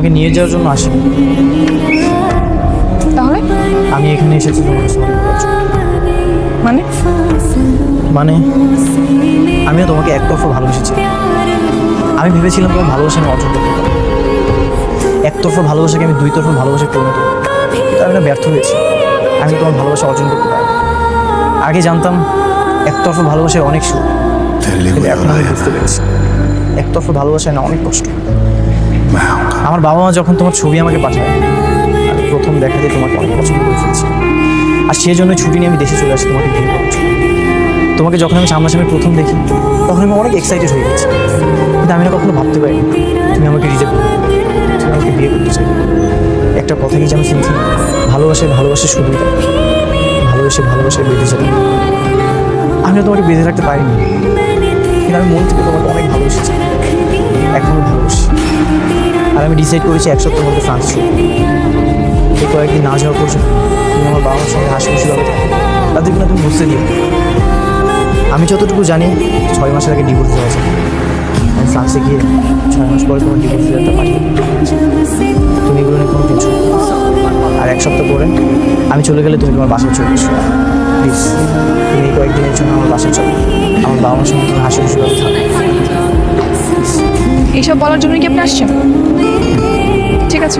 তোমাকে নিয়ে যাওয়ার জন্য আসিনি। তাহলে আমি এখানে এসেছি তোমাকে সরি বলার জন্য। মানে মানে আমিও তোমাকে একতরফা ভালোবেসেছি। আমি ভেবেছিলাম তোমার ভালোবাসা আমি অর্জন করতে পারবো, একতরফা ভালোবাসাকে আমি দুই তরফা ভালোবাসা পরিণত করবো। তো আমি না ব্যর্থ হয়েছি, আমি তোমার ভালোবাসা অর্জন করতে পারবো। আগে জানতাম একতরফা ভালোবাসায় অনেক সুখ, কিন্তু এখন আমি বুঝতে পেরেছি একতরফা ভালোবাসায় না অনেক কষ্ট। আমার বাবা মা যখন তোমার ছবি আমাকে পাঠায়, আমি প্রথম দেখাতে তোমাকে অনেক পছন্দ করে ফেলছি, আর সেই জন্য ছুটি নিয়ে আমি দেশে চলে আসি তোমাকে বিয়ে করার জন্য। তোমাকে যখন আমি সামনাসামনি প্রথম দেখি তখন আমি অনেক এক্সাইটেড হয়ে গেছি, কিন্তু আমি না কখনো ভাবতে পারিনি তুমি আমাকে রিজেক্ট করবে, তুমি আমাকে বিয়ে করতে চাই। একটা কথা কি যেন শুনছি, ভালোবাসে শুধু ভালোবাসে বেঁধে যাবে। আমি না তোমাকে বেঁধে রাখতে পারিনি, কিন্তু আমি মন থেকে তোমাকে অনেক ভালোবেসেছি, এখনও ভালোবাসি। আর আমি ডিসাইড করেছি এক সপ্তাহের মধ্যে ফ্রান্স চলবো। এই কয়েকদিন না যাওয়া পর্যন্ত তুমি আমার বাবা মার সঙ্গে হাসিখুশিভাবে থাকো, তাদেরকে না তুমি বুঝতে দিও। আমি যতটুকু জানি 6 মাসের আগে ডিভোর্স দেওয়া যায়। আমি ফ্রান্সে গিয়ে 6 মাস পরে তোমার ডিভোর্স লেটারটা পাঠিয়ে দেবো। তুমি এগুলো নিয়ে কোনো টেনশন করো না। আর এক সপ্তাহ পরে আমি চলে গেলে তুমি তোমার বাসায় চলে এসো প্লিজ। তুমি এই কয়েকদিনের জন্য আমার বাসায় চলো, আমার বাবা মার সঙ্গে তুমি হাসিখুশিভাবে থাকো। এইসব বলার জন্য কি আপনি আসছেন? ঠিক আছে,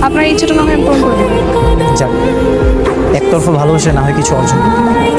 আপনার ইচ্ছাটা না হয় আমি পূরণ করে দেবো। যাক, একতরফা ভালোবাসা না হয় কিছু অর্জন করতে পারি।